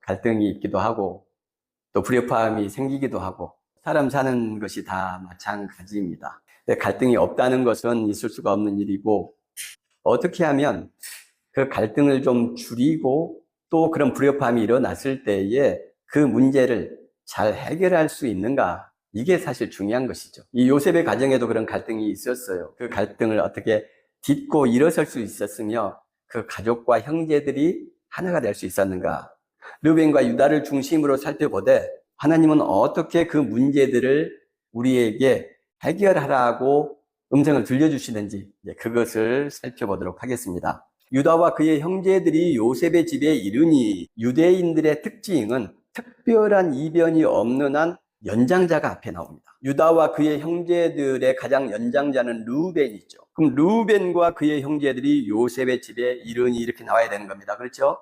갈등이 있기도 하고 또 불협화음이 생기기도 하고 사람 사는 것이 다 마찬가지입니다. 근데 갈등이 없다는 것은 있을 수가 없는 일이고 어떻게 하면 그 갈등을 좀 줄이고 또 그런 불협화음이 일어났을 때에 그 문제를 잘 해결할 수 있는가, 이게 사실 중요한 것이죠. 이 요셉의 가정에도 그런 갈등이 있었어요. 그 갈등을 어떻게 딛고 일어설 수 있었으며 그 가족과 형제들이 하나가 될 수 있었는가. 르벤과 유다를 중심으로 살펴보되 하나님은 어떻게 그 문제들을 우리에게 해결하라고 음성을 들려주시는지 그것을 살펴보도록 하겠습니다. 유다와 그의 형제들이 요셉의 집에 이르니 유대인들의 특징은 특별한 이변이 없는 한 연장자가 앞에 나옵니다. 유다와 그의 형제들의 가장 연장자는 르우벤이죠. 그럼 르우벤과 그의 형제들이 요셉의 집에 이르니 이렇게 나와야 되는 겁니다. 그렇죠?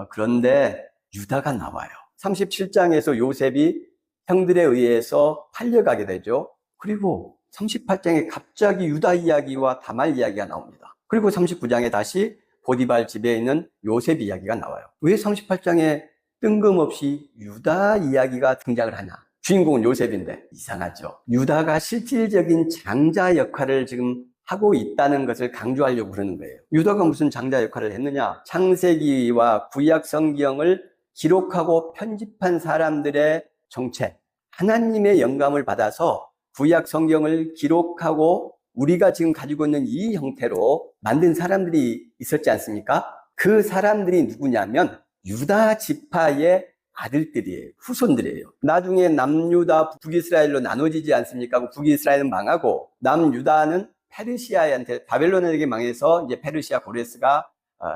그런데 유다가 나와요. 37장에서 요셉이 형들에 의해서 팔려가게 되죠. 그리고 38장에 갑자기 유다 이야기와 다말 이야기가 나옵니다. 그리고 39장에 다시 보디발 집에 있는 요셉 이야기가 나와요. 왜 38장에 뜬금없이 유다 이야기가 등장을 하냐? 주인공은 요셉인데 이상하죠. 유다가 실질적인 장자 역할을 지금 하고 있다는 것을 강조하려고 그러는 거예요. 유다가 무슨 장자 역할을 했느냐? 창세기와 구약 성경을 기록하고 편집한 사람들의 정체, 하나님의 영감을 받아서 구약 성경을 기록하고 우리가 지금 가지고 있는 이 형태로 만든 사람들이 있었지 않습니까? 그 사람들이 누구냐면 유다 지파의 아들들이에요. 후손들이에요. 나중에 남유다, 북이스라엘로 나눠지지 않습니까? 북이스라엘은 망하고 남유다는 페르시아한테, 바벨론에게 망해서 이제 페르시아 고레스가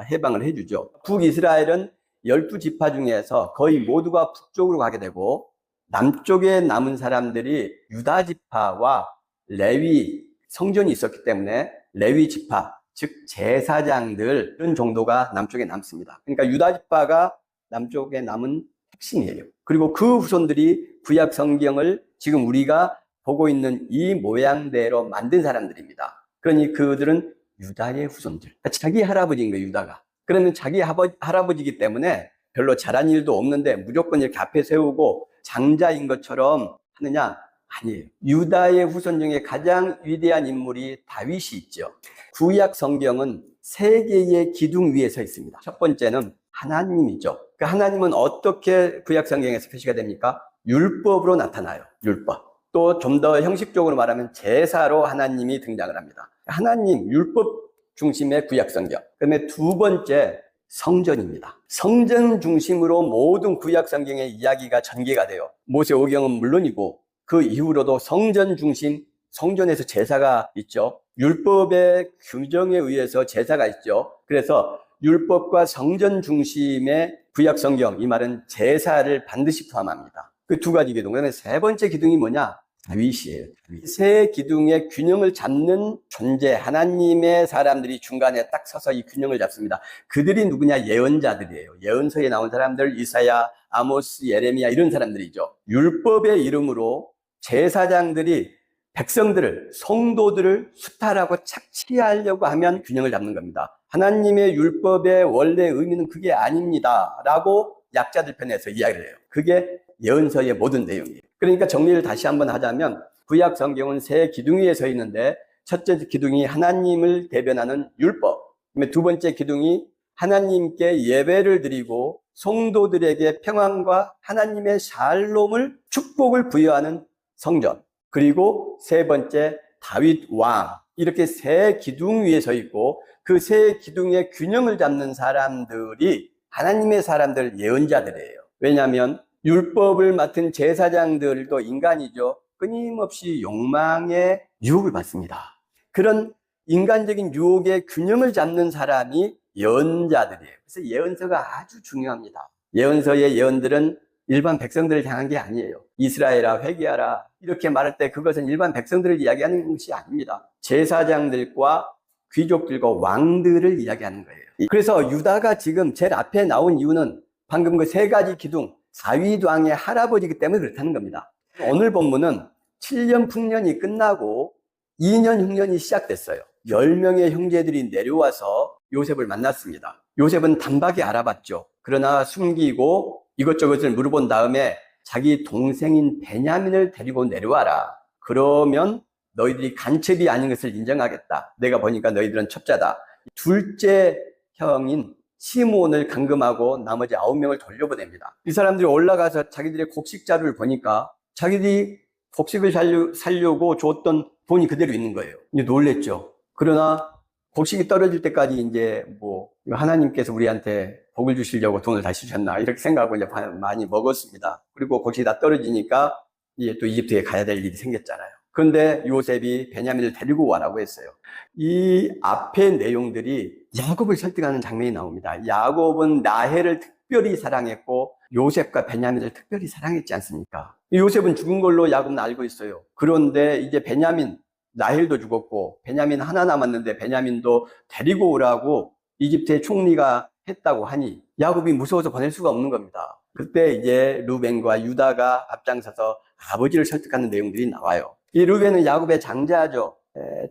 해방을 해주죠. 북이스라엘은 12지파 중에서 거의 모두가 북쪽으로 가게 되고 남쪽에 남은 사람들이 유다 지파와 레위 성전이 있었기 때문에 레위 지파, 즉 제사장들 이런 정도가 남쪽에 남습니다. 그러니까 유다 지파가 남쪽에 남은 핵심이에요. 그리고 그 후손들이 구약 성경을 지금 우리가 보고 있는 이 모양대로 만든 사람들입니다. 그러니 그들은 유다의 후손들. 자기 할아버지인 거예요, 유다가. 그러면 자기 할아버지이기 때문에 별로 잘한 일도 없는데 무조건 이렇게 앞에 세우고 장자인 것처럼 하느냐? 아니에요. 유다의 후손 중에 가장 위대한 인물이 다윗이 있죠. 구약 성경은 세 개의 기둥 위에 서 있습니다. 첫 번째는 하나님이죠. 그 하나님은 어떻게 구약 성경에서 표시가 됩니까? 율법으로 나타나요. 율법. 또 좀 더 형식적으로 말하면 제사로 하나님이 등장을 합니다. 하나님, 율법 중심의 구약 성경. 그다음에 두 번째, 성전입니다. 성전 중심으로 모든 구약 성경의 이야기가 전개가 돼요. 모세오경은 물론이고 그 이후로도 성전 중심, 성전에서 제사가 있죠. 율법의 규정에 의해서 제사가 있죠. 그래서 율법과 성전 중심의 구약 성경, 이 말은 제사를 반드시 포함합니다. 그 두 가지 기둥. 그다음에 세 번째 기둥이 뭐냐? 다윗이에요. 세 기둥의 균형을 잡는 존재, 하나님의 사람들이 중간에 딱 서서 이 균형을 잡습니다. 그들이 누구냐? 예언자들이에요. 예언서에 나온 사람들, 이사야, 아모스, 예레미야 이런 사람들이죠. 율법의 이름으로 제사장들이 백성들을, 성도들을 수탈하고 착취하려고 하면 균형을 잡는 겁니다. 하나님의 율법의 원래 의미는 그게 아닙니다 라고 약자들 편에서 이야기를 해요. 그게 예언서의 모든 내용이에요. 그러니까 정리를 다시 한번 하자면 구약 성경은 세 기둥 위에 서 있는데 첫째 기둥이 하나님을 대변하는 율법, 두 번째 기둥이 하나님께 예배를 드리고 성도들에게 평안과 하나님의 샬롬을, 축복을 부여하는 성전, 그리고 세 번째 다윗 왕, 이렇게 세 기둥 위에 서 있고 그 세 기둥의 균형을 잡는 사람들이 하나님의 사람들, 예언자들이에요. 왜냐하면 율법을 맡은 제사장들도 인간이죠. 끊임없이 욕망의 유혹을 받습니다. 그런 인간적인 유혹의 균형을 잡는 사람이 예언자들이에요. 그래서 예언서가 아주 중요합니다. 예언서의 예언들은 일반 백성들을 향한 게 아니에요. 이스라엘아 회개하라 이렇게 말할 때 그것은 일반 백성들을 이야기하는 것이 아닙니다. 제사장들과 귀족들과 왕들을 이야기하는 거예요. 그래서 유다가 지금 제일 앞에 나온 이유는 방금 그 세 가지 기둥, 다윗 왕의 할아버지이기 때문에 그렇다는 겁니다. 오늘 본문은 7년 풍년이 끝나고 2년 흉년이 시작됐어요. 10명의 형제들이 내려와서 요셉을 만났습니다. 요셉은 단박에 알아봤죠. 그러나 숨기고 이것저것을 물어본 다음에 자기 동생인 베냐민을 데리고 내려와라. 그러면 너희들이 간첩이 아닌 것을 인정하겠다. 내가 보니까 너희들은 첩자다. 둘째 형인 시므온을 감금하고 나머지 9명을 돌려보냅니다. 이 사람들이 올라가서 자기들의 곡식 자료를 보니까 자기들이 곡식을 살려고 줬던 돈이 그대로 있는 거예요. 이제 놀랬죠. 그러나 곡식이 떨어질 때까지 이제 하나님께서 우리한테 복을 주시려고 돈을 다시 주셨나 이렇게 생각하고 이제 많이 먹었습니다. 그리고 곡식이 다 떨어지니까 이제 또 이집트에 가야 될 일이 생겼잖아요. 그런데 요셉이 베냐민을 데리고 와라고 했어요. 이 앞의 내용들이 야곱을 설득하는 장면이 나옵니다. 야곱은 라헬을 특별히 사랑했고 요셉과 베냐민을 특별히 사랑했지 않습니까? 요셉은 죽은 걸로 야곱은 알고 있어요. 그런데 이제 베냐민, 라헬도 죽었고 베냐민 하나 남았는데 베냐민도 데리고 오라고 이집트의 총리가 했다고 하니 야곱이 무서워서 보낼 수가 없는 겁니다. 그때 이제 루벤과 유다가 앞장서서 아버지를 설득하는 내용들이 나와요. 이 루벤은 야곱의 장자죠.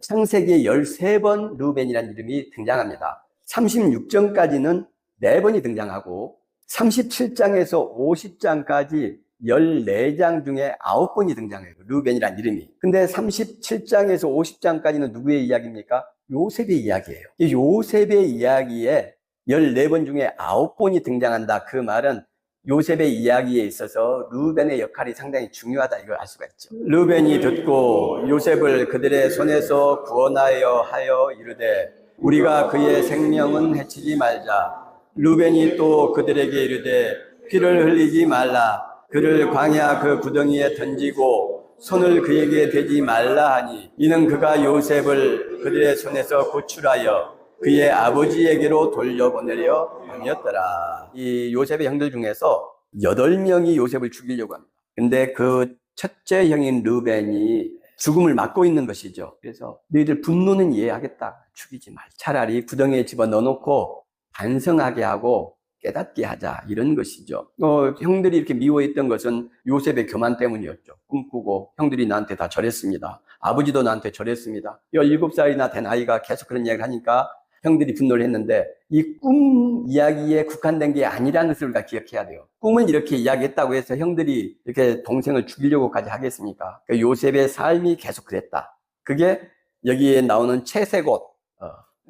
창세기에 13번 루벤이라는 이름이 등장합니다. 36장까지는 4번이 등장하고 37장에서 50장까지 14장 중에 9번이 등장해요. 루벤이라는 이름이. 근데 37장에서 50장까지는 누구의 이야기입니까? 요셉의 이야기예요. 이 요셉의 이야기에 14번 중에 9번이 등장한다. 그 말은 요셉의 이야기에 있어서 루벤의 역할이 상당히 중요하다, 이걸 알 수가 있죠. 루벤이 듣고 요셉을 그들의 손에서 구원하여 하여 이르되 우리가 그의 생명은 해치지 말자. 루벤이 또 그들에게 이르되 피를 흘리지 말라. 그를 광야 그 구덩이에 던지고 손을 그에게 대지 말라 하니 이는 그가 요셉을 그들의 손에서 구출하여 그의 아버지에게로 돌려보내려 함이었더라. 이 요셉의 형들 중에서 8명이 요셉을 죽이려고 합니다. 근데 그 첫째 형인 르벤이 죽음을 맞고 있는 것이죠. 그래서 너희들 분노는 이해하겠다. 죽이지 말. 차라리 구덩이에 집어넣어놓고 반성하게 하고 깨닫게 하자. 이런 것이죠. 형들이 이렇게 미워했던 것은 요셉의 교만 때문이었죠. 꿈꾸고 형들이 나한테 다 절했습니다. 아버지도 나한테 절했습니다. 17살이나 된 아이가 계속 그런 이야기를 하니까 형들이 분노를 했는데 이 꿈 이야기에 국한된 게 아니라는 것을 우리가 기억해야 돼요. 꿈을 이렇게 이야기했다고 해서 형들이 이렇게 동생을 죽이려고까지 하겠습니까? 그러니까 요셉의 삶이 계속 그랬다. 그게 여기에 나오는 채색옷,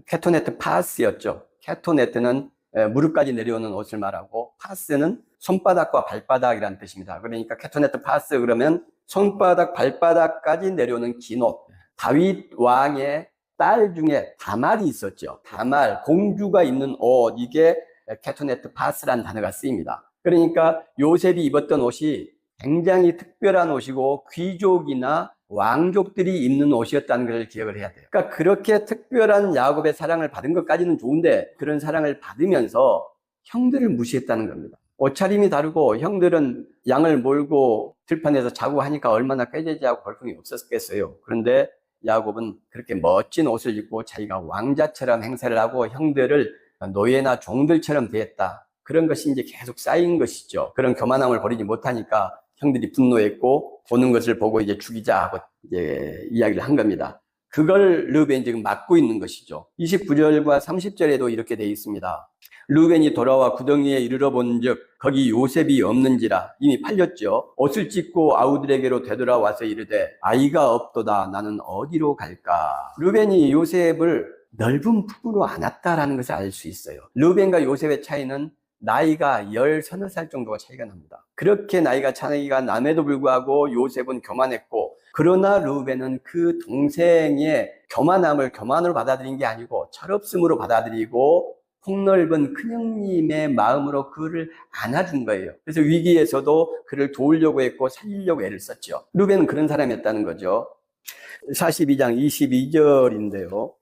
케토네트 파스였죠. 케토네트는 무릎까지 내려오는 옷을 말하고 파스는 손바닥과 발바닥이라는 뜻입니다. 그러니까 케토네트 파스 그러면 손바닥, 발바닥까지 내려오는 긴 옷. 다윗 왕의 딸 중에 다말이 있었죠. 다말, 공주가 입는 옷, 이게 케토네트 파스라는 단어가 쓰입니다. 그러니까 요셉이 입었던 옷이 굉장히 특별한 옷이고 귀족이나 왕족들이 입는 옷이었다는 걸 기억을 해야 돼요. 그러니까 그렇게 특별한 야곱의 사랑을 받은 것까지는 좋은데 그런 사랑을 받으면서 형들을 무시했다는 겁니다. 옷차림이 다르고 형들은 양을 몰고 들판에서 자고 하니까 얼마나 꾀죄죄하고 벌통이 없었겠어요. 그런데 야곱은 그렇게 멋진 옷을 입고 자기가 왕자처럼 행세를 하고 형들을 노예나 종들처럼 대했다. 그런 것이 이제 계속 쌓인 것이죠. 그런 교만함을 버리지 못하니까 형들이 분노했고 보는 것을 보고 이제 죽이자 하고 이제 이야기를 한 겁니다. 그걸 르벤이 지금 막고 있는 것이죠. 29절과 30절에도 이렇게 되어 있습니다. 르벤이 돌아와 구덩이에 이르러 본즉 거기 요셉이 없는지라. 이미 팔렸죠. 옷을 찢고 아우들에게로 되돌아와서 이르되 아이가 없도다. 나는 어디로 갈까? 르벤이 요셉을 넓은 품으로 안았다라는 것을 알 수 있어요. 르벤과 요셉의 차이는 나이가 10서너 살 정도가 차이가 납니다. 그렇게 나이가 차이가 남에도 불구하고 요셉은 교만했고, 그러나 르벤은 그 동생의 교만함을 교만으로 받아들인 게 아니고 철없음으로 받아들이고 폭넓은 큰형님의 마음으로 그를 안아준 거예요. 그래서 위기에서도 그를 도우려고 했고 살리려고 애를 썼죠. 르벤은 그런 사람이었다는 거죠. 42장 22절인데요.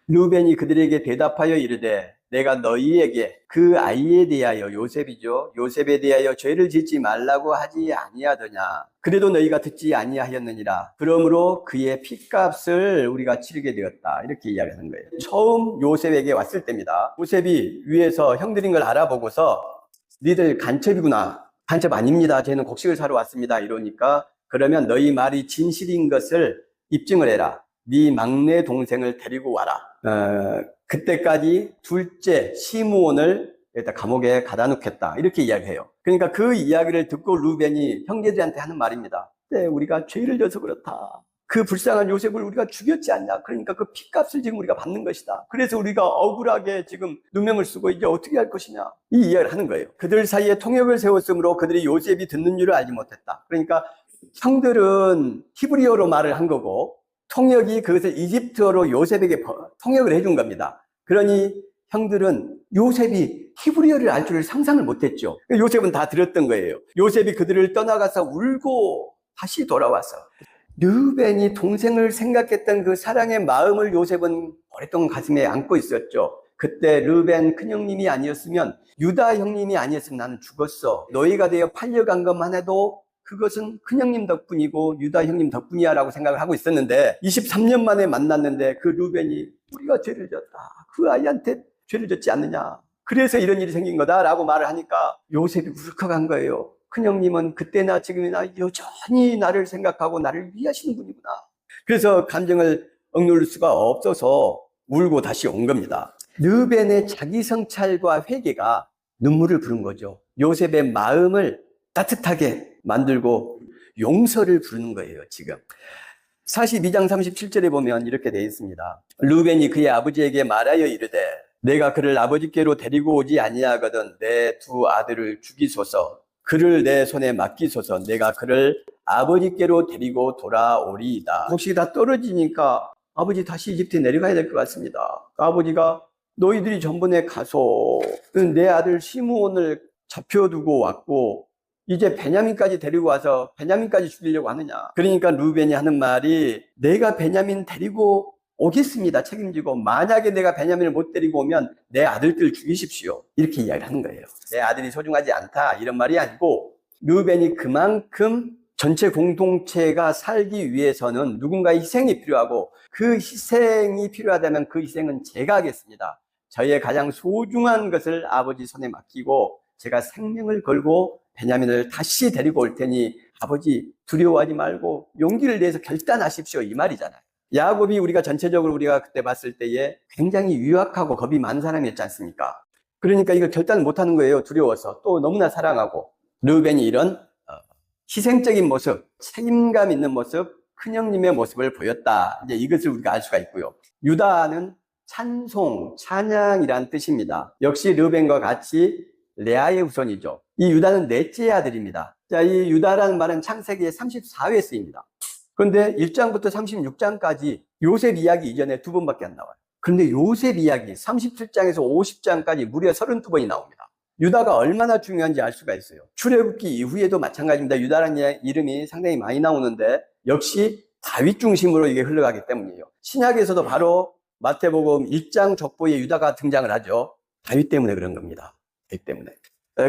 르벤이 그들에게 대답하여 이르되 내가 너희에게 그 아이에 대하여, 요셉이죠, 요셉에 대하여 죄를 짓지 말라고 하지 아니하더냐. 그래도 너희가 듣지 아니하였느니라. 그러므로 그의 핏값을 우리가 치르게 되었다. 이렇게 이야기하는 거예요. 처음 요셉에게 왔을 때입니다. 요셉이 위에서 형들인 걸 알아보고서 니들 간첩이구나. 간첩 아닙니다. 저희는 곡식을 사러 왔습니다. 이러니까 그러면 너희 말이 진실인 것을 입증을 해라. 네 막내 동생을 데리고 와라. 그때까지 둘째 시므온을 일단 감옥에 가다 놓겠다. 이렇게 이야기해요. 그러니까 그 이야기를 듣고 루벤이 형제들한테 하는 말입니다. 네, 우리가 죄를 져서 그렇다. 그 불쌍한 요셉을 우리가 죽였지 않냐. 그러니까 그 핏값을 지금 우리가 받는 것이다. 그래서 우리가 억울하게 지금 누명을 쓰고 이제 어떻게 할 것이냐. 이 이야기를 하는 거예요. 그들 사이에 통역을 세웠으므로 그들이 요셉이 듣는 줄을 알지 못했다. 그러니까 형들은 히브리어로 말을 한 거고 통역이 그것을 이집트어로 요셉에게 통역을 해준 겁니다. 그러니 형들은 요셉이 히브리어를 알 줄을 상상을 못했죠. 요셉은 다 들었던 거예요. 요셉이 그들을 떠나가서 울고 다시 돌아와서 르벤이 동생을 생각했던 그 사랑의 마음을 요셉은 오랫동안 가슴에 안고 있었죠. 그때 르벤 큰형님이 아니었으면, 유다 형님이 아니었으면 나는 죽었어. 너희가 되어 팔려간 것만 해도 그것은 큰형님 덕분이고 유다 형님 덕분이야 라고 생각을 하고 있었는데 23년 만에 만났는데 그 르벤이 우리가 죄를 졌다. 그 아이한테 죄를 졌지 않느냐. 그래서 이런 일이 생긴 거다 라고 말을 하니까 요셉이 울컥한 거예요. 큰형님은 그때나 지금이나 여전히 나를 생각하고 나를 위하시는 분이구나. 그래서 감정을 억누를 수가 없어서 울고 다시 온 겁니다. 르벤의 자기 성찰과 회개가 눈물을 부른 거죠. 요셉의 마음을 따뜻하게 만들고 용서를 부르는 거예요, 지금. 42장 37절에 보면 이렇게 되어 있습니다. 르벤이 그의 아버지에게 말하여 이르되 내가 그를 아버지께로 데리고 오지 아니하거든 내 두 아들을 죽이소서. 그를 내 손에 맡기소서. 내가 그를 아버지께로 데리고 돌아오리이다. 혹시 다 떨어지니까 아버지 다시 이집트에 내려가야 될 것 같습니다. 아버지가 너희들이 전번에 가서 내 아들 시므온을 잡혀두고 왔고 이제 베냐민까지 데리고 와서 베냐민까지 죽이려고 하느냐. 그러니까 르벤이 하는 말이 내가 베냐민 데리고 오겠습니다. 책임지고 만약에 내가 베냐민을 못 데리고 오면 내 아들들 죽이십시오. 이렇게 이야기를 하는 거예요. 내 아들이 소중하지 않다 이런 말이 아니고 르벤이 그만큼 전체 공동체가 살기 위해서는 누군가의 희생이 필요하고 그 희생이 필요하다면 그 희생은 제가 하겠습니다. 저의 가장 소중한 것을 아버지 손에 맡기고 제가 생명을 걸고 베냐민을 다시 데리고 올 테니 아버지 두려워하지 말고 용기를 내서 결단하십시오 이 말이잖아요. 야곱이 우리가 전체적으로 우리가 그때 봤을 때에 굉장히 유약하고 겁이 많은 사람이었지 않습니까? 그러니까 이걸 결단을 못하는 거예요. 두려워서. 또 너무나 사랑하고. 르벤이 이런 희생적인 모습, 책임감 있는 모습, 큰형님의 모습을 보였다. 이제 이것을 우리가 알 수가 있고요. 유다는 찬송, 찬양이란 뜻입니다. 역시 르벤과 같이 레아의 후손이죠. 이 유다는 넷째 아들입니다. 자, 이 유다라는 말은 창세기에 34회 쓰입니다. 그런데 1장부터 36장까지 요셉 이야기 이전에 2번밖에 안 나와요. 그런데 요셉 이야기 37장에서 50장까지 무려 32번이 나옵니다. 유다가 얼마나 중요한지 알 수가 있어요. 출애굽기 이후에도 마찬가지입니다. 유다라는 이름이 상당히 많이 나오는데 역시 다윗 중심으로 이게 흘러가기 때문이에요. 신약에서도 바로 마태복음 1장 족보에 유다가 등장을 하죠. 다윗 때문에 그런 겁니다. 다윗 때문에.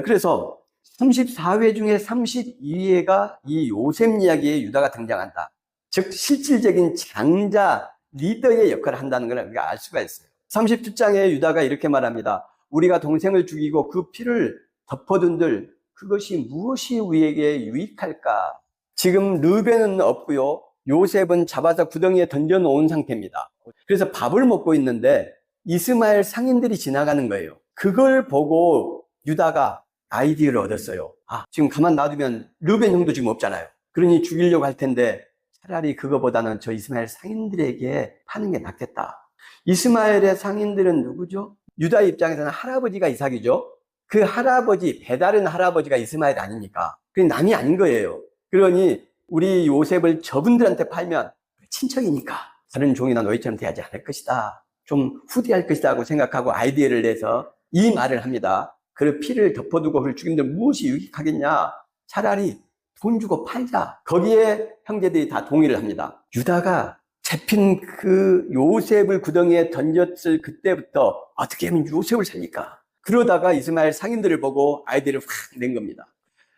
그래서 34회 중에 32회가 이 요셉 이야기에 유다가 등장한다. 즉 실질적인 장자, 리더의 역할을 한다는 걸 우리가 알 수가 있어요. 37장에 유다가 이렇게 말합니다. 우리가 동생을 죽이고 그 피를 덮어둔들 그것이 무엇이 우리에게 유익할까? 지금 르벤은 없고요. 요셉은 잡아서 구덩이에 던져놓은 상태입니다. 그래서 밥을 먹고 있는데 이스마엘 상인들이 지나가는 거예요. 그걸 보고 유다가 아이디어를 얻었어요. 지금 가만 놔두면 르벤 형도 지금 없잖아요. 그러니 죽이려고 할 텐데 차라리 그거보다는 저 이스마엘 상인들에게 파는 게 낫겠다. 이스마엘의 상인들은 누구죠? 유다 입장에서는 할아버지가 이삭이죠. 그 할아버지, 배다른 할아버지가 이스마엘 아닙니까? 그게 남이 아닌 거예요. 그러니 우리 요셉을 저분들한테 팔면 친척이니까 다른 종이나 너희처럼 대하지 않을 것이다. 좀 후대할 것이다 하고 생각하고 아이디어를 내서 이 말을 합니다. 그 피를 덮어두고 그를 죽이는데 무엇이 유익하겠냐? 차라리 돈 주고 팔자. 거기에 형제들이 다 동의를 합니다. 유다가 잡힌 그 요셉을 구덩이에 던졌을 그때부터 어떻게 하면 요셉을 살릴까? 그러다가 이스마엘 상인들을 보고 아이디어를 확 낸 겁니다.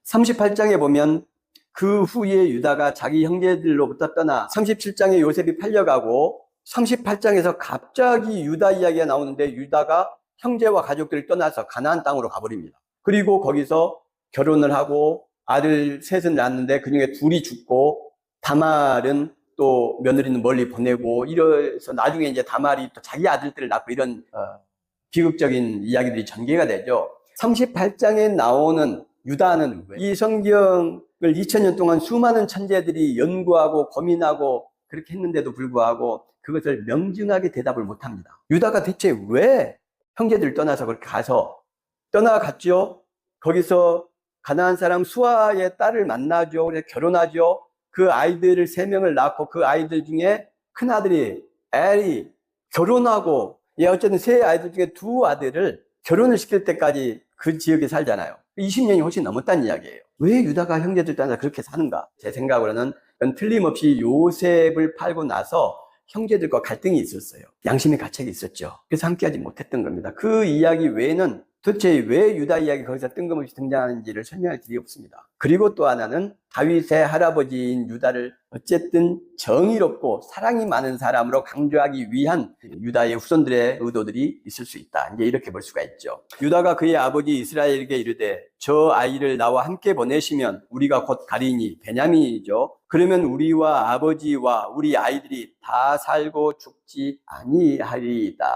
38장에 보면 그 후에 유다가 자기 형제들로부터 떠나 37장에 요셉이 팔려가고 38장에서 갑자기 유다 이야기가 나오는데 유다가 형제와 가족들을 떠나서 가나안 땅으로 가버립니다. 그리고 거기서 결혼을 하고 아들 셋을 낳았는데 그중에 둘이 죽고 다말은 또 며느리는 멀리 보내고 이래서 나중에 이제 다말이 또 자기 아들들을 낳고 이런 비극적인 이야기들이 전개가 되죠. 38장에 나오는 유다는 왜? 이 성경을 2000년 동안 수많은 천재들이 연구하고 고민하고 그렇게 했는데도 불구하고 그것을 명징하게 대답을 못합니다. 유다가 대체 왜 형제들 떠나서 그렇게 떠나갔죠? 거기서 가나안 사람 수아의 딸을 만나죠. 그래서 결혼하죠. 그 아이들을 3명을 낳고 그 아이들 중에 큰아들이 엘이 결혼하고 어쨌든 3아이들 중에 2아들을 결혼을 시킬 때까지 그 지역에 살잖아요. 20년이 훨씬 넘었다는 이야기예요. 왜 유다가 형제들 따라 그렇게 사는가? 제 생각으로는 틀림없이 요셉을 팔고 나서 형제들과 갈등이 있었어요. 양심의 가책이 있었죠. 그래서 함께하지 못했던 겁니다. 그 이야기 외에는 도대체 왜 유다 이야기 거기서 뜬금없이 등장하는지를 설명할 길이 없습니다. 그리고 또 하나는 다윗의 할아버지인 유다를 어쨌든 정의롭고 사랑이 많은 사람으로 강조하기 위한 유다의 후손들의 의도들이 있을 수 있다. 이제 이렇게 볼 수가 있죠. 유다가 그의 아버지 이스라엘에게 이르되 저 아이를 나와 함께 보내시면 우리가 곧 가리니 베냐민이죠. 그러면 우리와 아버지와 우리 아이들이 다 살고 죽지 아니하리이다.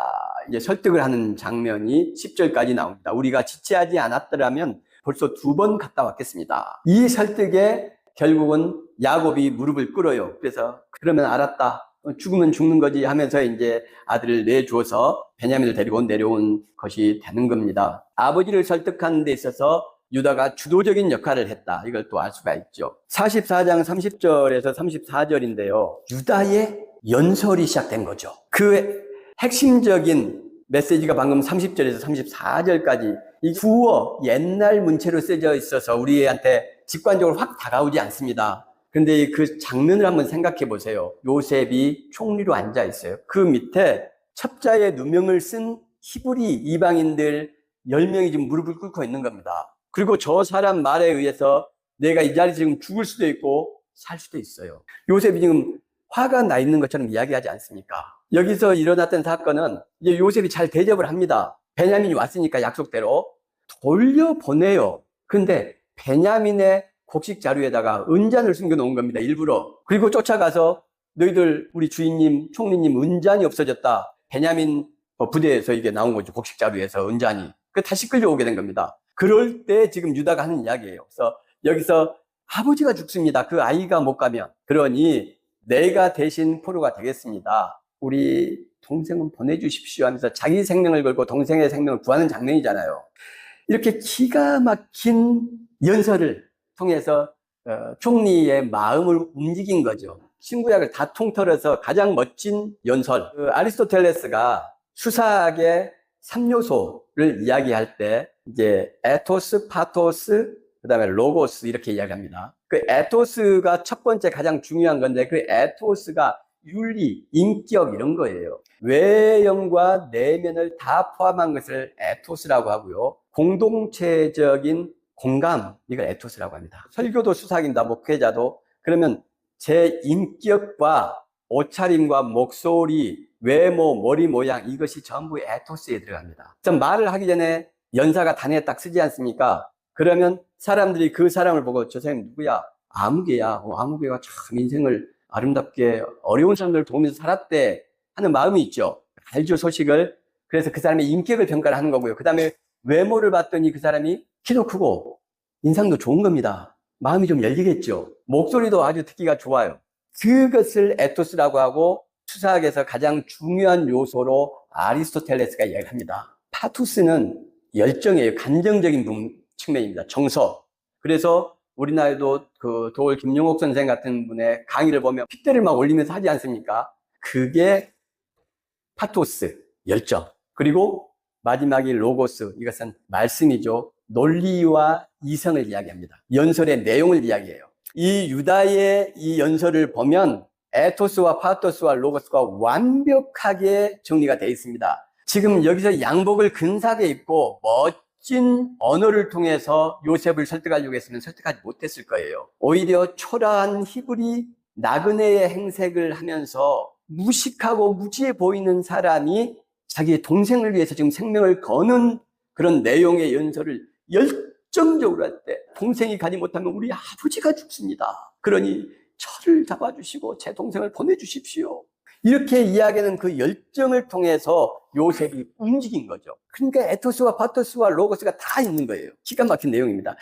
이제 설득을 하는 장면이 10절까지 나옵니다. 우리가 지체하지 않았더라면 벌써 2번 갔다 왔겠습니다. 이 설득에 결국은 야곱이 무릎을 꿇어요. 그래서 그러면 알았다. 죽으면 죽는 거지 하면서 이제 아들을 내주어서 베냐민을 데리고 내려온 것이 되는 겁니다. 아버지를 설득하는 데 있어서 유다가 주도적인 역할을 했다. 이걸 또 알 수가 있죠. 44장 30절에서 34절인데요. 유다의 연설이 시작된 거죠. 그 핵심적인 메시지가 방금 30절에서 34절까지 이 구어 옛날 문체로 쓰여져 있어서 우리한테 직관적으로 확 다가오지 않습니다. 그런데 그 장면을 한번 생각해 보세요. 요셉이 총리로 앉아 있어요. 그 밑에 첩자의 누명을 쓴 히브리 이방인들 10명이 지금 무릎을 꿇고 있는 겁니다. 그리고 저 사람 말에 의해서 내가 이 자리에서 지금 죽을 수도 있고 살 수도 있어요. 요셉이 지금 화가 나 있는 것처럼 이야기하지 않습니까? 여기서 일어났던 사건은 이제 요셉이 잘 대접을 합니다. 베냐민이 왔으니까 약속대로 돌려보내요. 근데 베냐민의 곡식 자루에다가 은잔을 숨겨놓은 겁니다. 일부러. 그리고 쫓아가서 너희들 우리 주인님, 총리님 은잔이 없어졌다. 베냐민 부대에서 이게 나온 거죠. 곡식 자루에서 은잔이. 그 다시 끌려오게 된 겁니다. 그럴 때 지금 유다가 하는 이야기예요. 그래서 여기서 아버지가 죽습니다. 그 아이가 못 가면. 그러니 내가 대신 포로가 되겠습니다. 우리 동생은 보내주십시오 하면서 자기 생명을 걸고 동생의 생명을 구하는 장면이잖아요. 이렇게 기가 막힌 연설을 통해서 총리의 마음을 움직인 거죠. 신구약을 다 통틀어서 가장 멋진 연설. 아리스토텔레스가 수사학의 3요소를 이야기할 때 이제 에토스, 파토스, 그다음에 로고스 이렇게 이야기합니다. 그 에토스가 첫 번째 가장 중요한 건데 그 에토스가 윤리, 인격 이런 거예요. 외형과 내면을 다 포함한 것을 에토스라고 하고요. 공동체적인 공감, 이걸 에토스라고 합니다. 설교도 수사학입니다. 목회자도. 그러면 제 인격과 옷차림과 목소리, 외모, 머리 모양 이것이 전부 에토스에 들어갑니다. 말을 하기 전에 연사가 단에 딱 쓰지 않습니까? 그러면 사람들이 그 사람을 보고 저 사람이 누구야? 아무개야. 아무개가 참 인생을 아름답게 어려운 사람들을 도우면서 살았대 하는 마음이 있죠. 알죠, 소식을. 그래서 그 사람의 인격을 평가를 하는 거고요. 그 다음에 외모를 봤더니 그 사람이 키도 크고 인상도 좋은 겁니다. 마음이 좀 열리겠죠. 목소리도 아주 듣기가 좋아요. 그것을 에토스라고 하고 수사학에서 가장 중요한 요소로 아리스토텔레스가 이야기합니다. 파투스는 열정이에요. 감정적인 측면입니다. 정서. 그래서 우리나라에도 그 도올 김용옥 선생 같은 분의 강의를 보면 핏대를 막 올리면서 하지 않습니까? 그게 파토스, 열정. 그리고 마지막이 로고스, 이것은 말씀이죠. 논리와 이성을 이야기합니다. 연설의 내용을 이야기해요. 이 유다의 이 연설을 보면 에토스와 파토스와 로고스가 완벽하게 정리가 되어 있습니다. 지금 여기서 양복을 근사하게 입고 멋진 언어를 통해서 요셉을 설득하려고 했으면 설득하지 못했을 거예요. 오히려 초라한 히브리 나그네의 행색을 하면서 무식하고 무지해 보이는 사람이 자기의 동생을 위해서 지금 생명을 거는 그런 내용의 연설을 열정적으로 할 때 동생이 가지 못하면 우리 아버지가 죽습니다. 그러니 저를 잡아주시고 제 동생을 보내주십시오. 이렇게 이야기하는 그 열정을 통해서 요셉이 움직인 거죠. 그러니까 에토스와 파토스와 로고스가 다 있는 거예요. 기가 막힌 내용입니다.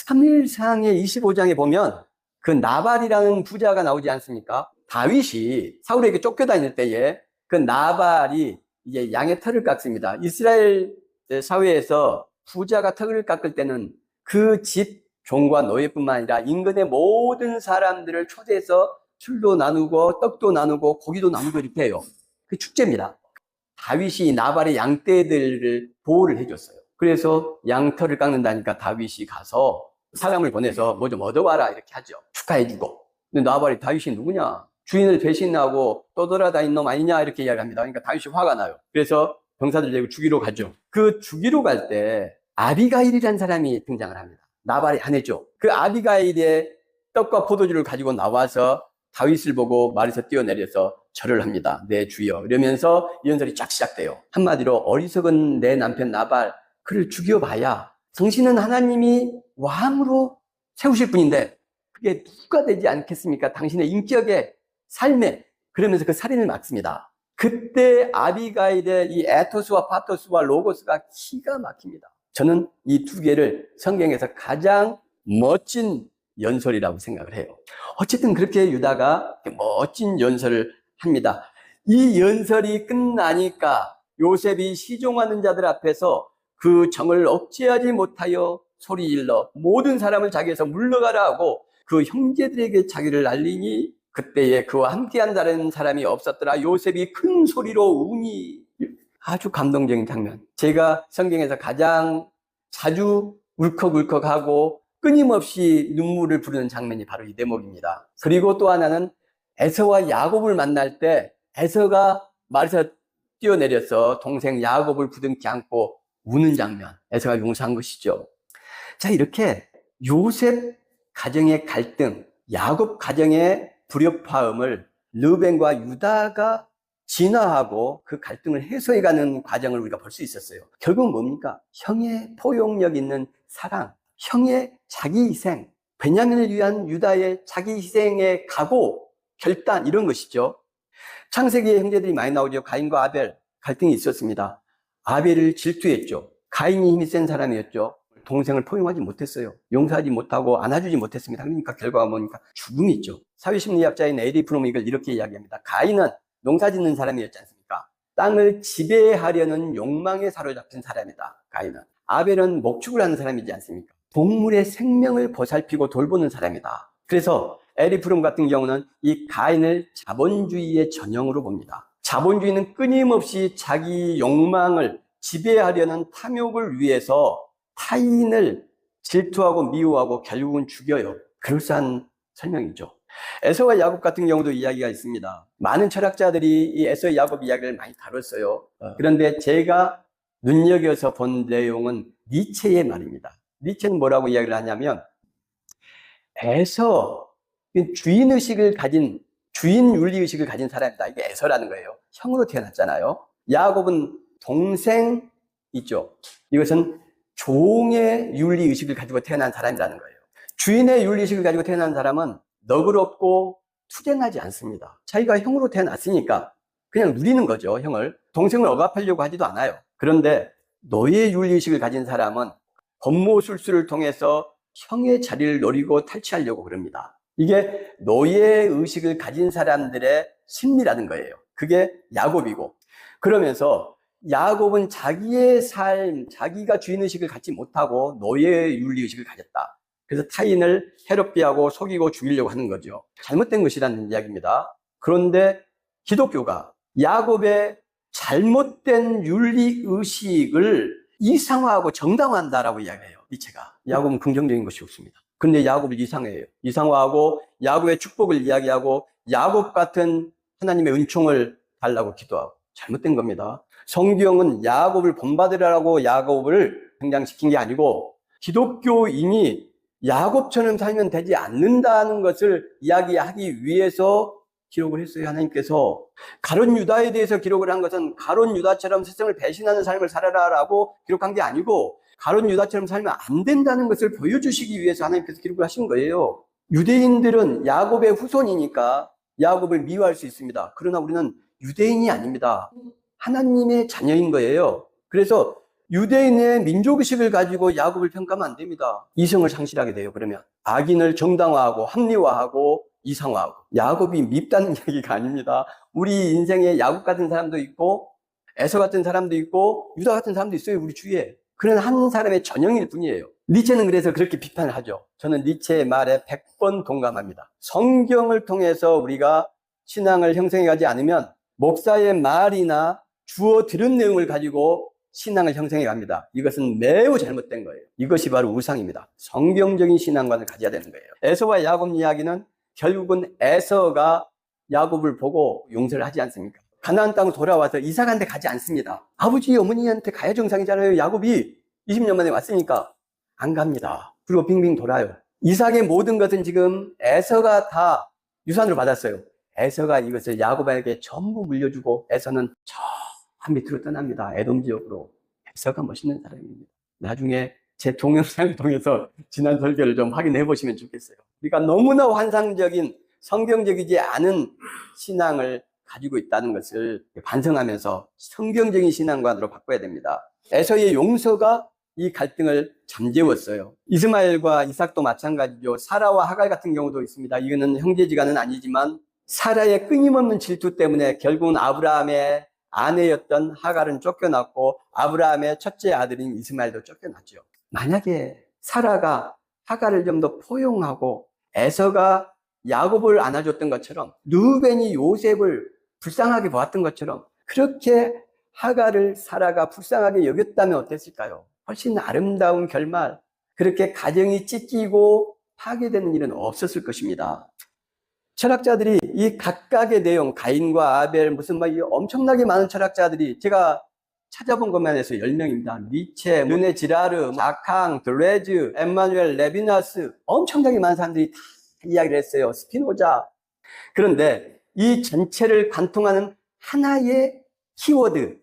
3일상의 25장에 보면 그 나발이라는 부자가 나오지 않습니까? 다윗이 사울에게 쫓겨다닐 때에 그 나발이 이제 양의 털을 깎습니다. 이스라엘 사회에서 부자가 털을 깎을 때는 그 집 종과 노예뿐만 아니라 인근의 모든 사람들을 초대해서 술도 나누고 떡도 나누고 고기도 나누고 이렇게 해요. 그 축제입니다. 다윗이 나발의 양떼들을 보호를 해줬어요. 그래서 양털을 깎는다니까 다윗이 가서 사람을 보내서 뭐 좀 얻어와라 이렇게 하죠. 축하해주고. 근데 나발이 다윗이 누구냐? 주인을 배신하고 떠돌아다닌 놈 아니냐 이렇게 이야기합니다. 그러니까 다윗이 화가 나요. 그래서 병사들 데리고 죽이러 가죠. 그 죽이러 갈 때 아비가일이라는 사람이 등장을 합니다. 나발의 아내죠. 그 아비가일의 떡과 포도주를 가지고 나와서 다윗을 보고 말에서 뛰어내려서 절을 합니다. 내 주여. 이러면서 연설이 쫙 시작돼요. 한마디로 어리석은 내 남편 나발, 그를 죽여봐야 당신은 하나님이 왕으로 세우실 분인데 그게 누가 되지 않겠습니까? 당신의 인격의 삶에. 그러면서 그 살인을 막습니다. 그때 아비가일의 이 에토스와 파토스와 로고스가 기가 막힙니다. 저는 이 두 개를 성경에서 가장 멋진 연설이라고 생각을 해요. 어쨌든 그렇게 유다가 멋진 연설을 합니다. 이 연설이 끝나니까 요셉이 시종하는 자들 앞에서 그 정을 억제하지 못하여 소리질러 모든 사람을 자기에서 물러가라 하고 그 형제들에게 자기를 알리니 그때에 그와 함께한 다른 사람이 없었더라. 요셉이 큰 소리로 우니. 아주 감동적인 장면. 제가 성경에서 가장 자주 울컥울컥하고 끊임없이 눈물을 부르는 장면이 바로 이 대목입니다. 그리고 또 하나는 에서와 야곱을 만날 때 에서가 말에서 뛰어내려서 동생 야곱을 부둥켜 안고 우는 장면. 에서가 용서한 것이죠. 자, 이렇게 요셉 가정의 갈등, 야곱 가정의 불협화음을 르벤과 유다가 진화하고 그 갈등을 해소해가는 과정을 우리가 볼 수 있었어요. 결국은 뭡니까? 형의 포용력 있는 사랑, 형의 자기 희생, 베냐민을 위한 유다의 자기 희생의 각오, 결단, 이런 것이죠. 창세기에 형제들이 많이 나오죠. 가인과 아벨 갈등이 있었습니다. 아벨을 질투했죠. 가인이 힘이 센 사람이었죠. 동생을 포용하지 못했어요. 용서하지 못하고 안아주지 못했습니다. 그러니까 결과가 뭐니까 죽음이 있죠. 사회심리학자인 에리 프롬이 이걸 이렇게 이야기합니다. 가인은 농사 짓는 사람이었지 않습니까? 땅을 지배하려는 욕망에 사로잡힌 사람이다. 가인은. 아벨은 목축을 하는 사람이지 않습니까? 동물의 생명을 보살피고 돌보는 사람이다. 그래서 에리 프롬 같은 경우는 이 가인을 자본주의의 전형으로 봅니다. 자본주의는 끊임없이 자기 욕망을 지배하려는 탐욕을 위해서 타인을 질투하고 미워하고 결국은 죽여요. 그럴싸한 설명이죠. 에서와 야곱 같은 경우도 이야기가 있습니다. 많은 철학자들이 이 에서 야곱 이야기를 많이 다뤘어요. 그런데 제가 눈여겨서 본 내용은 니체의 말입니다. 니체는 뭐라고 이야기를 하냐면 에서 주인의식을 가진 주인 윤리의식을 가진 사람이다. 이게 에서라는 거예요. 형으로 태어났잖아요. 야곱은 동생 있죠. 이것은 종의 윤리의식을 가지고 태어난 사람이라는 거예요. 주인의 윤리의식을 가지고 태어난 사람은 너그럽고 투쟁하지 않습니다. 자기가 형으로 태어났으니까 그냥 누리는 거죠, 형을. 동생을 억압하려고 하지도 않아요. 그런데 노예 윤리의식을 가진 사람은 권모술수를 통해서 형의 자리를 노리고 탈취하려고 그럽니다. 이게 노예의식을 가진 사람들의 심리라는 거예요. 그게 야곱이고. 그러면서 야곱은 자기의 삶, 자기가 주인의식을 갖지 못하고 노예의 윤리의식을 가졌다. 그래서 타인을 해롭게 하고 속이고 죽이려고 하는 거죠. 잘못된 것이라는 이야기입니다. 그런데 기독교가 야곱의 잘못된 윤리의식을 이상화하고 정당화한다라고 이야기해요. 니체가. 야곱은 긍정적인 것이 없습니다. 근데 야곱을 이상해요. 이상화하고 야곱의 축복을 이야기하고 야곱 같은 하나님의 은총을 달라고 기도하고. 잘못된 겁니다. 성경은 야곱을 본받으라고 야곱을 등장시킨 게 아니고 기독교인이 야곱처럼 살면 되지 않는다는 것을 이야기하기 위해서 기록을 했어요. 하나님께서 가룟 유다에 대해서 기록을 한 것은 가룟 유다처럼 세상을 배신하는 삶을 살아라라고 기록한 게 아니고 가룟 유다처럼 살면 안 된다는 것을 보여주시기 위해서 하나님께서 기록을 하신 거예요. 유대인들은 야곱의 후손이니까 야곱을 미워할 수 있습니다. 그러나 우리는 유대인이 아닙니다. 하나님의 자녀인 거예요. 그래서 유대인의 민족의식을 가지고 야곱을 평가하면 안 됩니다. 이성을 상실하게 돼요. 그러면 악인을 정당화하고 합리화하고 이상화하고. 야곱이 밉다는 얘기가 아닙니다. 우리 인생에 야곱 같은 사람도 있고 에서 같은 사람도 있고 유다 같은 사람도 있어요. 우리 주위에. 그런 한 사람의 전형일 뿐이에요. 니체는 그래서 그렇게 비판을 하죠. 저는 니체의 말에 100번 동감합니다. 성경을 통해서 우리가 신앙을 형성해 가지 않으면 목사의 말이나 주어 들은 내용을 가지고 신앙을 형성해 갑니다. 이것은 매우 잘못된 거예요. 이것이 바로 우상입니다. 성경적인 신앙관을 가져야 되는 거예요. 에서와 야곱 이야기는 결국은 에서가 야곱을 보고 용서를 하지 않습니까? 가나안 땅으로 돌아와서 이사 간 데 가지 않습니다. 아버지 어머니한테 가야 정상이잖아요. 야곱이 20년 만에 왔으니까 안 갑니다. 그리고 빙빙 돌아요. 이삭의 모든 것은 지금 에서가 다 유산으로 받았어요. 에서가 이것을 야곱에게 전부 물려주고 에서는 저 밑으로 떠납니다. 에돔 지역으로. 에서가 멋있는 사람입니다. 나중에 제 동영상을 통해서 지난 설교를 좀 확인해 보시면 좋겠어요. 우리가 너무나 환상적인 성경적이지 않은 신앙을 가지고 있다는 것을 반성하면서 성경적인 신앙관으로 바꿔야 됩니다. 에서의 용서가 이 갈등을 잠재웠어요. 이스마엘과 이삭도 마찬가지죠. 사라와 하갈 같은 경우도 있습니다. 이거는 형제지간은 아니지만 사라의 끊임없는 질투 때문에 결국은 아브라함의 아내였던 하갈은 쫓겨났고 아브라함의 첫째 아들인 이스마엘도 쫓겨났죠. 만약에 사라가 하갈을 좀 더 포용하고 에서가 야곱을 안아줬던 것처럼 르우벤이 요셉을 불쌍하게 보았던 것처럼 그렇게 하갈을 사라가 불쌍하게 여겼다면 어땠을까요? 훨씬 아름다운 결말, 그렇게 가정이 찢기고 파괴되는 일은 없었을 것입니다. 철학자들이 이 각각의 내용, 가인과 아벨, 무슨 막 엄청나게 많은 철학자들이 제가 찾아본 것만 해서 10명입니다. 니체, 르네 지라르, 자캉, 드레즈, 엠마누엘 레비나스, 엄청나게 많은 사람들이 다 이야기를 했어요. 스피노자. 그런데 이 전체를 관통하는 하나의 키워드,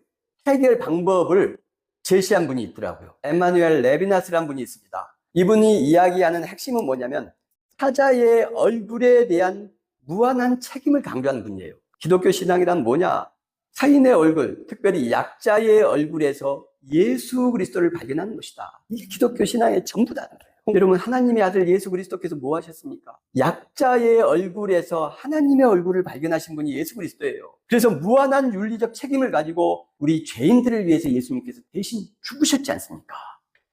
해결 방법을 제시한 분이 있더라고요. 엠마누엘 레비나스라는 분이 있습니다. 이분이 이야기하는 핵심은 뭐냐면 타자의 얼굴에 대한 무한한 책임을 강조하는 분이에요. 기독교 신앙이란 뭐냐? 타인의 얼굴, 특별히 약자의 얼굴에서 예수 그리스도를 발견하는 것이다. 이게 기독교 신앙의 전부다는 거예요. 여러분, 하나님의 아들 예수 그리스도께서 뭐 하셨습니까? 약자의 얼굴에서 하나님의 얼굴을 발견하신 분이 예수 그리스도예요. 그래서 무한한 윤리적 책임을 가지고 우리 죄인들을 위해서 예수님께서 대신 죽으셨지 않습니까?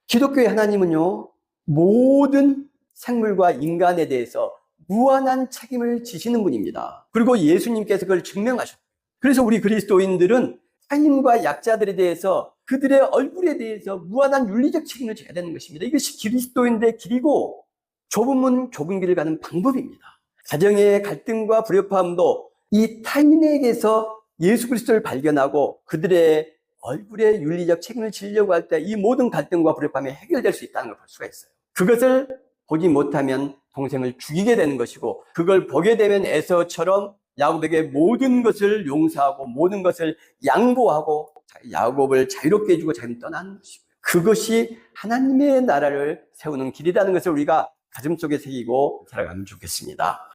기독교의 하나님은요, 모든 생물과 인간에 대해서 무한한 책임을 지시는 분입니다. 그리고 예수님께서 그걸 증명하셨어요. 그래서 우리 그리스도인들은 타인과 약자들에 대해서 그들의 얼굴에 대해서 무한한 윤리적 책임을 져야 되는 것입니다. 이것이 그리스도인들의 길이고 좁은 문 좁은 길을 가는 방법입니다. 가정의 갈등과 불협화음도 이 타인에게서 예수 그리스도를 발견하고 그들의 얼굴에 윤리적 책임을 지려고 할 때 이 모든 갈등과 불협화음이 해결될 수 있다는 걸 볼 수가 있어요. 그것을 보지 못하면 동생을 죽이게 되는 것이고 그걸 보게 되면 에서처럼 야곱에게 모든 것을 용서하고 모든 것을 양보하고 야곱을 자유롭게 해주고 자기는 떠나는 것이고요. 그것이 하나님의 나라를 세우는 길이라는 것을 우리가 가슴속에 새기고 살아가면 좋겠습니다.